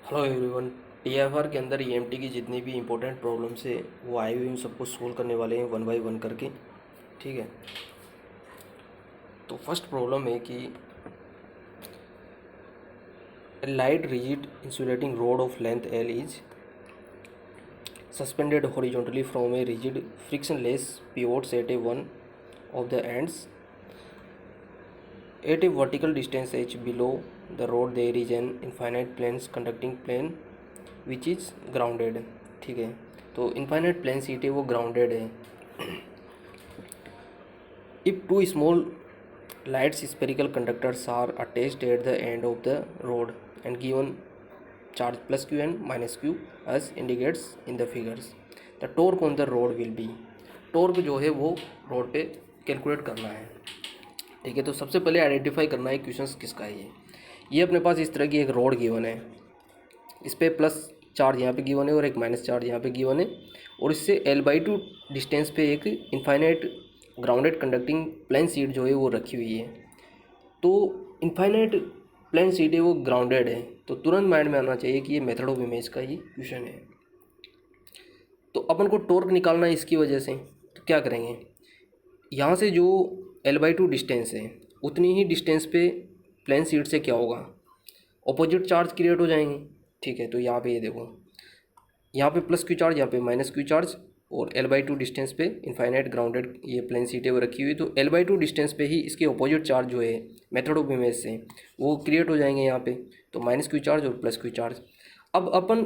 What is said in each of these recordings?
Hello everyone. TFR के अंदर EMT की जितनी भी इंपॉर्टेंट प्रॉब्लम्स है वो आई हुई उन सबको सोल्व करने वाले हैं वन बाय वन करके। ठीक है, तो फर्स्ट प्रॉब्लम है कि light rigid insulating rod of length L is suspended horizontally from a rigid frictionless pivots at a one of the ends at a vertical distance h below the road there is an infinite planes conducting plane which is grounded। ठीक है, तो infinite plane seat है वो grounded है। If two small lights spherical conductors are attached at the end of the rod and given charge plus Q and minus Q as indicates in the figures, the torque on the rod will be. Torque जो है वो road पे calculate करना है। ठीक है, तो सबसे पहले आइडेंटिफाई करना है क्वेश्चन किसका है। ये अपने पास इस तरह की एक रोड गिवन है, इस पर प्लस चार्ज यहाँ पे गिवन है और एक माइनस चार्ज यहाँ पे गिवन है, और इससे L/2 डिस्टेंस पे एक infinite grounded conducting plane sheet जो है वो रखी हुई है। तो इनफाइनाइट प्लेन शीट है वो ग्राउंडेड है, तो तुरंत माइंड में आना चाहिए कि ये मेथड ऑफ इमेज का ही क्वेश्चन है। तो अपन को टॉर्क निकालना है इसकी वजह से, तो क्या करेंगे, यहाँ से जो L/2 डिस्टेंस है उतनी ही डिस्टेंस पे प्लेन शीट से क्या होगा, ऑपोजिट चार्ज क्रिएट हो जाएंगे। ठीक है, तो यहाँ पे ये देखो, यहाँ पे प्लस क्यू चार्ज, यहाँ पे माइनस क्यू चार्ज, और L/2 डिस्टेंस पे इनफाइनाइट ग्राउंडेड ये प्लेन शीट है वो रखी हुई, तो L/2 डिस्टेंस पे ही इसके ऑपोजिट चार्ज जो है मेथड ऑफ इमेज से वो क्रिएट हो जाएंगे यहाँ पे, तो माइनस क्यू चार्ज और प्लस क्यू चार्ज। अब अपन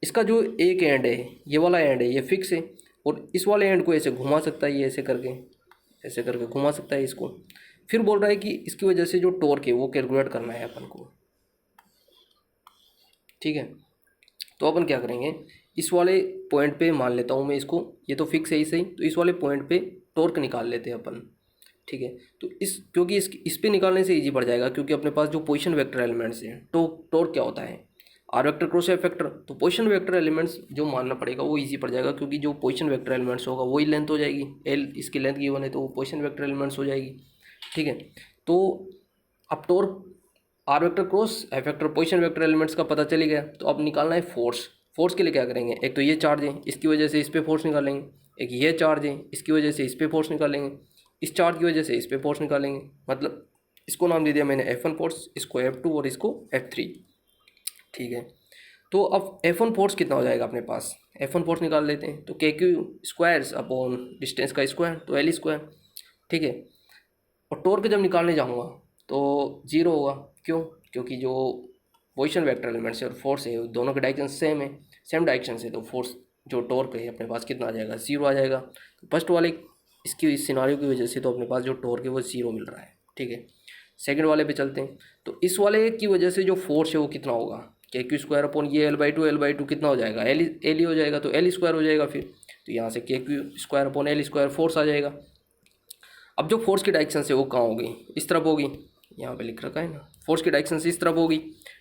इसका जो एक एंड है, ये वाला एंड है, ये फिक्स है, और इस वाले एंड को ऐसे घुमा सकता है, ये ऐसे करके घुमा सकता है इसको। फिर बोल रहा है कि इसकी वजह से जो टॉर्क है वो कैलकुलेट करना है अपन को। ठीक है, तो अपन क्या करेंगे, इस वाले पॉइंट पे मान लेता हूँ मैं इसको, ये तो फिक्स है ही सही, तो इस वाले पॉइंट पे टॉर्क निकाल लेते हैं अपन। ठीक है, तो क्योंकि इस पे निकालने से इजी पड़ जाएगा, क्योंकि अपने पास जो पोजीशन वेक्टर एलिमेंट्स हैं, तो टॉर्क क्या होता है, R vector cross F vector, तो पोजीशन वेक्टर एलिमेंट्स जो मानना पड़ेगा वो इजी पड़ जाएगा, क्योंकि जो पोजीशन वेक्टर एलिमेंट्स होगा वही लेंथ हो जाएगी, एल इसकी लेंथ गिवन है तो वो पोजीशन वेक्टर एलिमेंट्स हो जाएगी। ठीक है, तो अब torque R vector cross F vector position vector elements का पता चली गया, तो अब निकालना है फोर्स। फोर्स के लिए क्या करेंगे, एक तो ये चार्ज है इसकी वजह से इस पर फोर्स निकालेंगे, एक ये चार्ज है इसकी वजह से इस पर फोर्स निकालेंगे, इस चार्ज की वजह से इस पर फोर्स निकालेंगे, मतलब इसको नाम दे दिया मैंने F1 फोर्स, इसको F2 और इसको F3। ठीक है, तो अब F1 फोर्स कितना हो जाएगा अपने पास, F1 फोर्स निकाल लेते हैं, तो KQ स्क्वायर्स अपॉन डिस्टेंस का स्क्वायर, तो L स्क्वायर। ठीक है, और टॉर्क जब निकालने जाऊँगा तो जीरो होगा, क्यों, क्योंकि जो पोजीशन वेक्टर एलिमेंट्स है और फोर्स है दोनों के डायरेक्शन सेम है, सेम डायरेक्शन से, तो फोर्स जो टॉर्क है अपने पास कितना आ जाएगा, जीरो आ जाएगा। तो फर्स्ट वाले इसकी इस सिनारियो की वजह से तो अपने पास जो टॉर्क है वो जीरो मिल रहा है। ठीक है, सेकंड वाले पे चलते हैं, तो इस वाले की वजह से जो फोर्स है वो कितना होगा, KQ स्क्वायर अपॉन ये L/2 कितना हो जाएगा, एल ही हो जाएगा, तो L स्क्वायर हो जाएगा फिर, तो यहाँ से KQ square upon L square force आ जाएगा। अब जो फोर्स की डायरेक्शन से वो कहाँ होगी, इस तरफ होगी, यहाँ पे लिख रखा है ना, फोर्स की डायरेक्शन से इस तरफ होगी।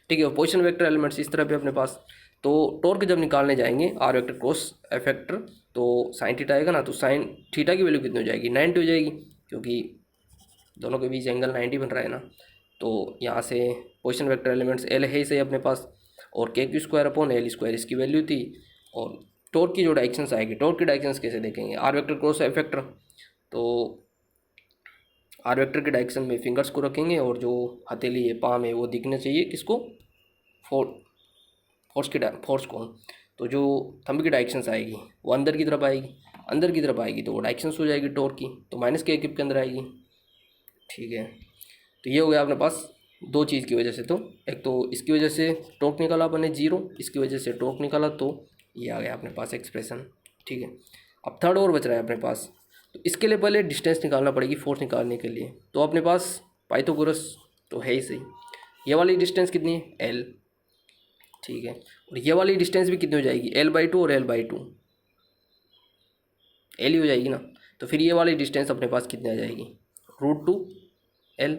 ठीक है, पोजीशन वेक्टर एलिमेंट्स इस तरफ है अपने पास, तो टॉर्क जब निकालने जाएंगे R vector cross F vector, तो साइन थीटा आएगा ना, तो साइन थीटा की वैल्यू कितनी हो जाएगी, 90 हो जाएगी, क्योंकि दोनों के बीच एंगल 90 बन रहा है ना। तो यहाँ से पोजीशन वेक्टर एलिमेंट्स एल है सही अपने पास, और KQ square upon L square इसकी वैल्यू थी, और टॉर्क की जो डायरेक्शंस आएगी, टॉर्क की डायरेक्शंस कैसे देखेंगे, R vector cross F vector, तो आर वेक्टर के डायरेक्शन में फिंगर्स को रखेंगे, और जो हथेली है पाम है वो दिखना चाहिए किसको, फोर्स को। तो जो थंब की डायरेक्शंस आएगी वो अंदर की तरफ आएगी, अंदर की तरफ आएगी तो वो डायरेक्शंस हो जाएगी टॉर्क की, तो माइनस के इक्विप के अंदर आएगी। ठीक है, तो ये हो गया अपने पास दो चीज़ की वजह से, तो एक तो इसकी वजह से टॉर्क निकाला अपने जीरो, इसकी वजह से टॉर्क निकाला, तो ये आ गया अपने पास एक्सप्रेशन। ठीक है, अब थर्ड और बच रहा है अपने पास, तो इसके लिए पहले डिस्टेंस निकालना पड़ेगी फोर्स निकालने के लिए, तो अपने पास पाइथागोरस तो है ही सही, ये वाली डिस्टेंस कितनी है L। ठीक है, और ये वाली डिस्टेंस भी कितनी हो जाएगी, L/2 और L/2 L ही हो जाएगी ना, तो फिर ये वाली डिस्टेंस अपने पास कितनी आ जाएगी, √2L,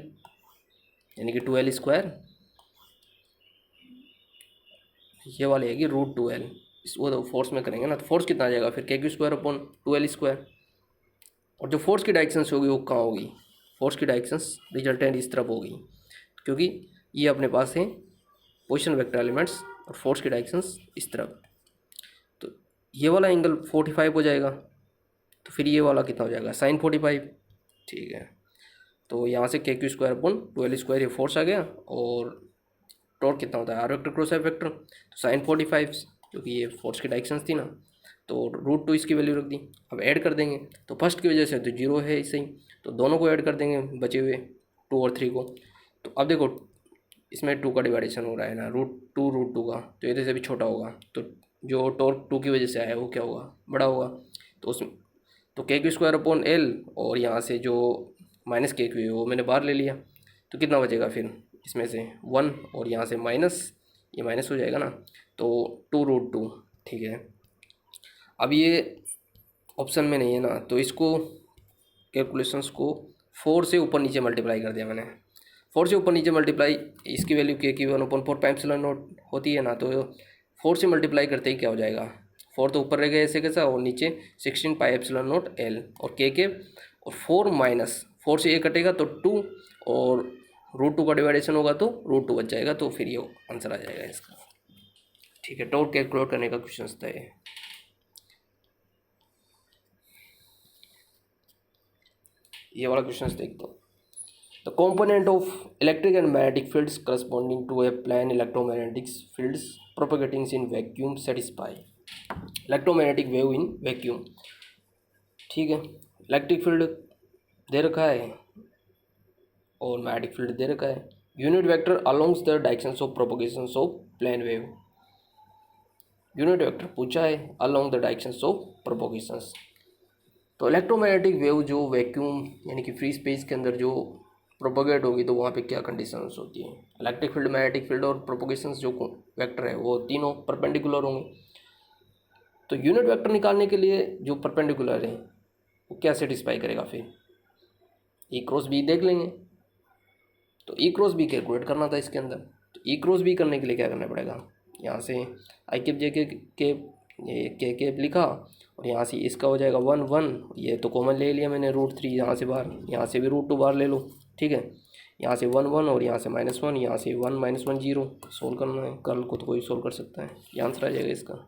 यानी कि 2L स्क्वायर, ये वाली आएगी √2L, इस वो तो फोर्स में करेंगे ना, तो फोर्स कितना आ जाएगा फिर KQ square upon 2L square, और जो फोर्स की डायरेक्शंस होगी वो कहाँ होगी, फोर्स की डायरेक्शंस रिजल्टेंट इस तरफ होगी, क्योंकि ये अपने पास है पोजीशन वेक्टर एलिमेंट्स और फोर्स की डायरेक्शंस इस तरफ। तो ये वाला एंगल 45 हो जाएगा, तो फिर ये वाला कितना हो जाएगा sin 45। ठीक है, तो यहाँ से KQ² अपॉन 12² ये फोर्स आ गया, और टॉर्क कितना होता है R vector cross F vector, तो sin 45 क्योंकि ये फोर्स की डायरेक्शंस थी ना, तो √2 इसकी वैल्यू रख दी। अब ऐड कर देंगे, तो फर्स्ट की वजह से तो जीरो है इससे ही, तो दोनों को ऐड कर देंगे बचे हुए 2 और 3 को। तो अब देखो इसमें 2 का डिवाइडेशन हो रहा है ना, √2 का, तो इधर से भी छोटा होगा, तो जो टॉर्क 2 की वजह से आया है वो क्या होगा, बड़ा होगा। तो उसमें तो KQ² अपॉन L, और यहाँ से जो -KQ है वो मैंने बाहर ले लिया, तो कितना बचेगा फिर इसमें से 1, और यहाँ से माइनस, ये माइनस हो जाएगा ना, तो 2√2। ठीक है, अब ये ऑप्शन में नहीं है ना, तो इसको कैलकुलेशंस को 4 से ऊपर नीचे मल्टीप्लाई कर दिया मैंने। 4 से ऊपर नीचे मल्टीप्लाई, इसकी वैल्यू KQ1/4πε0 होती है ना, तो 4 से मल्टीप्लाई करते ही क्या हो जाएगा, 4 तो ऊपर रह गया ऐसे कैसा, और नीचे 16πε0L और KK, और 4 माइनस 4 से ये कटेगा तो 2, और √2 का डिवाइडेशन होगा तो √2 बच जाएगा, तो फिर ये आंसर आ जाएगा इसका। ठीक है, टॉर्क कैलकुलेट करने का क्वेश्चन था ये वाला क्वेश्चन देख दो। The component of electric and magnetic fields corresponding to a plane electromagnetic fields propagating in vacuum satisfy electromagnetic wave in vacuum। ठीक है, इलेक्ट्रिक फील्ड दे रखा है और मैग्नेटिक फील्ड दे रखा है, unit vector alongs the directions of propagations of plane wave. Unit vector पूछा है along the directions of propagations. तो इलेक्ट्रोमैग्नेटिक वेव जो वैक्यूम यानी कि फ्री स्पेस के अंदर जो प्रोपोगेट होगी, तो वहाँ पे क्या कंडीशंस होती हैं, इलेक्ट्रिक फील्ड, मैग्नेटिक फील्ड और प्रोपोगेशंस जो वेक्टर है वो तीनों परपेंडिकुलर होंगे। तो यूनिट वेक्टर निकालने के लिए जो परपेंडिकुलर है वो क्या सेटिस्फाई करेगा, फिर E×B देख लेंगे। तो E×B कैलकुलेट करना था इसके अंदर, तो E×B करने के लिए क्या करना पड़ेगा, यहाँ से I कैप J कैप लिखा, और यहाँ से इसका हो जाएगा 1 1, ये तो कॉमन ले लिया मैंने √3 यहाँ से बाहर, यहाँ से भी √2 बाहर ले लो। ठीक है, यहाँ से 1 1 और यहाँ से -1, यहाँ से 1 -1 0। सोल्व करना है, कल को तो कोई सोल्व कर सकता है, ये आंसर आ जाएगा इसका।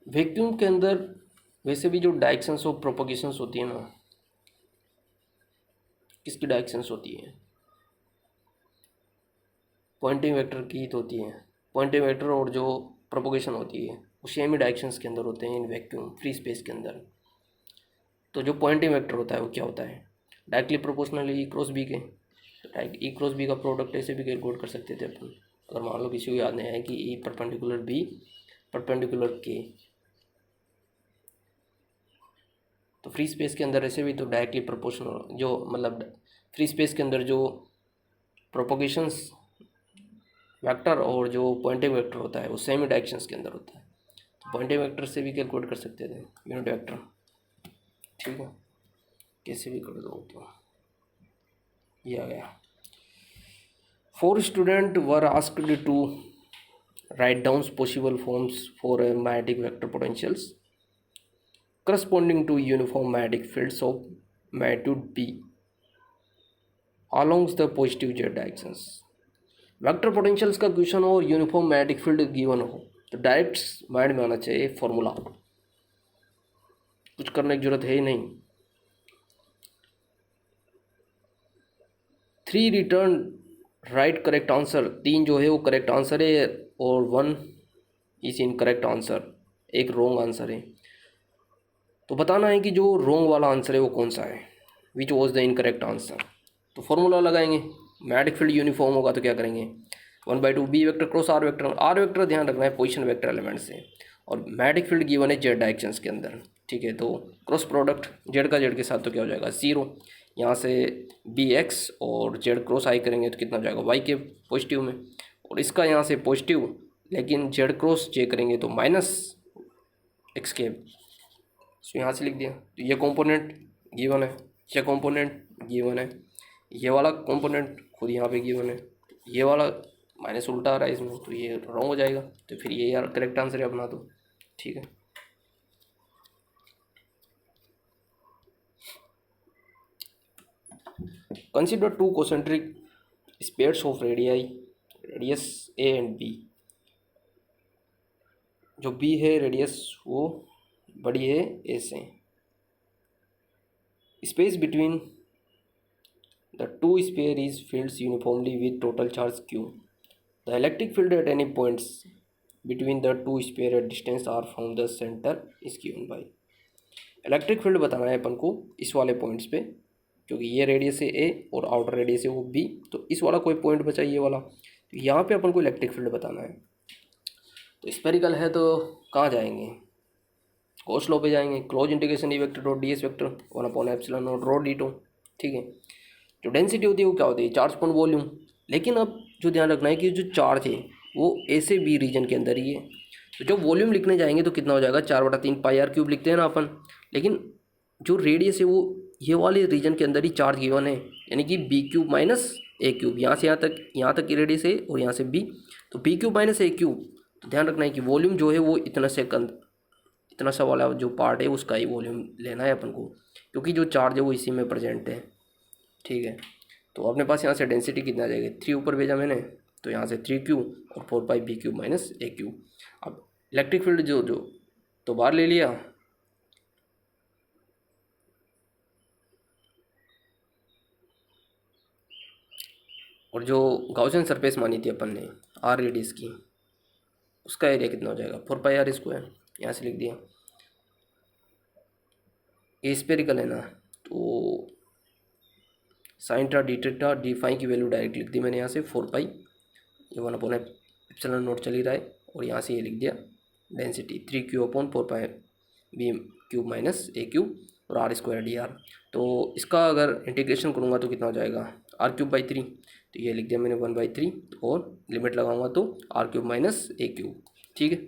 वैक्यूम के अंदर वैसे भी जो डायरेक्शंस ऑफ प्रोपोगेशंस होती है ना, किसकी डायरेक्शंस होती है, पॉइंटिंग वेक्टर की तो होती है। पॉइंटिंग वेक्टर और जो प्रोपोगेशन होती है वो सेम ही डायरेक्शंस के अंदर होते हैं इन वैक्यूम फ्री स्पेस के अंदर। तो जो पॉइंटिंग वेक्टर होता है वो क्या होता है, डायरेक्टली प्रोपोर्शनल E×B के। तो E×B का प्रोडक्ट ऐसे भी कैलकुलेट कर सकते थे अपन, अगर मान लो किसी को याद नहीं है कि E perpendicular B perpendicular K, तो फ्री स्पेस के अंदर ऐसे भी तो डायरेक्टली प्रोपोर्शनल, जो मतलब फ्री स्पेस के अंदर जो प्रोपोगेशंस वेक्टर और जो पॉइंटिंग वेक्टर होता है वो सेम ही डायरेक्शंस के अंदर होता है, तो पॉइंटिंग वेक्टर से भी कैलकुलेट कर सकते थे यूनिट वेक्टर। ठीक है, कैसे भी कर दो, तो ये आ गया। 4 student were asked to write down possible forms for magnetic vector potentials corresponding to uniform magnetic fields of magnitude B along the positive z directions। Vector potentials का क्वेश्चन हो और यूनिफॉर्म मैग्नेटिक फील्ड गिवन हो, तो direct mind में आना चाहिए formula, कुछ करने की जरूरत है ही नहीं। 3 रिटर्न राइट करेक्ट आंसर, 3 जो है वो करेक्ट आंसर है और 1 इज इनकरेक्ट आंसर, एक रॉन्ग आंसर है। तो बताना है कि जो रॉन्ग वाला आंसर है वो कौन सा है, which was the incorrect answer. तो फॉर्मूला लगाएंगे, मैग्नेटिक फील्ड यूनिफॉर्म होगा तो क्या करेंगे 1/2 B vector cross R vector. R vector ध्यान रखना है पोजीशन वेक्टर एलिमेंट से, और मैग्नेटिक फील्ड गिवन है जेड डायरेक्शंस के अंदर। ठीक है, तो क्रॉस प्रोडक्ट जेड का जेड के साथ तो क्या हो जाएगा 0, यहाँ से BX और जेड क्रॉस आई करेंगे तो कितना हो जाएगा Y के पॉजिटिव में, और इसका यहाँ से पॉजिटिव, लेकिन जेड क्रॉस जे करेंगे तो -X के, सो यहाँ से लिख दिया। तो ये कंपोनेंट गिवन है, ये कंपोनेंट गिवन है, ये वाला कंपोनेंट खुद यहाँ पे गिवन है, ये वाला माइनस उल्टा आ रहा है इसमें, तो ये रॉन्ग हो जाएगा। तो फिर ये यार करेक्ट आंसर है अपना, तो ठीक है। Consider two concentric spheres of radius a and b. जो बी है रेडियस वो बड़ी है ए से। Space between the two sphere is filled uniformly with total charge q। The electric field at any points between the two sphere at distance r from the centre is given by. Electric field बताना है अपन को इस वाले points पे, क्योंकि ये radius है ए और आउटर रेडियस है वो बी, तो इस वाला कोई पॉइंट बचा ये वाला, तो यहाँ पे अपन को इलेक्ट्रिक फील्ड बताना है। तो स्पेरिकल है तो कहाँ जाएंगे, गॉस लॉ पे जाएंगे, close integration E vector dot D S vector 1/एप्सिलॉन नॉट रॉ डी टू, ठीक है। जो डेंसिटी होती है वो क्या होती है, चार्ज अपॉन वॉल्यूम। लेकिन अब जो ध्यान रखना है कि जो चार्ज है वो ए से बी रीजन के अंदर ही है, तो जब वॉल्यूम लिखने जाएंगे तो कितना हो जाएगा, 4/3 पाई आर क्यूब लिखते हैं ना अपन। लेकिन जो रेडियस है वो ये वाले रीजन के अंदर ही चार्ज गिवन है, यानी कि B cube minus a cube, यहाँ से यहाँ तक की रेडियस है और यहाँ से बी, तो B cube minus a cube. तो ध्यान रखना है कि वॉल्यूम जो है वो इतना सा वाला जो पार्ट है उसका ही वॉल्यूम लेना है अपन को, क्योंकि जो चार्ज है वो इसी में प्रेजेंट है, ठीक है। तो अपने पास यहाँ से डेंसिटी कितना आ जाएगी, 3 ऊपर भेजा मैंने, तो यहाँ से 3q और 4 पाई B cube minus a cube. अब इलेक्ट्रिक फील्ड जो तो बाहर ले लिया, और जो गाउसियन सरफेस मानी थी अपन ने आर रेडियस की, उसका एरिया कितना हो जाएगा, 4 पाई आर स्क्वायर, यहाँ से लिख दिया। ये स्पेरिकल है ना, तो साइन टा डी फाई की वैल्यू डायरेक्ट लिख दी मैंने यहाँ से 4 पाई, ये 1/एप्सिलॉन नॉट चल ही रहा है, और यहाँ से ये लिख दिया density 3q/4 pi B cube minus a cube और आर स्क्वायर डी आर। तो इसका अगर इंटीग्रेशन करूँगा तो कितना हो जाएगा, r³/3, तो ये लिख दिया मैंने 1/3, और लिमिट लगाऊंगा तो r³ माइनस ए क्यूब, ठीक है।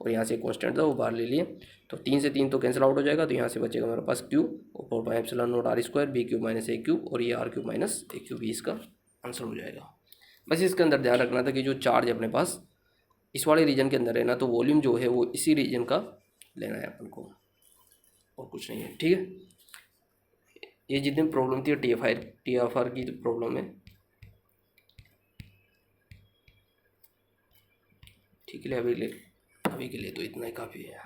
और यहाँ से कॉन्स्टेंट था वो बाहर ले लिए, तो 3 से 3 तो कैंसिल आउट हो जाएगा, तो यहाँ से बचेगा मेरे पास q और 4 pi epsilon naught r square b cube minus a cube, और ये r³ माइनस ए क्यूब ही इसका आंसर हो जाएगा। बस इसके अंदर ध्यान रखना था कि जो चार्ज अपने पास इस वाले रीजन के अंदर है ना, तो वॉल्यूम जो है वो इसी रीजन का लेना है अपन को, और कुछ नहीं है, ठीक है। ये जितनी प्रॉब्लम थी TFR की प्रॉब्लम है, ठीक है। अभी के लिए तो इतना ही काफ़ी है।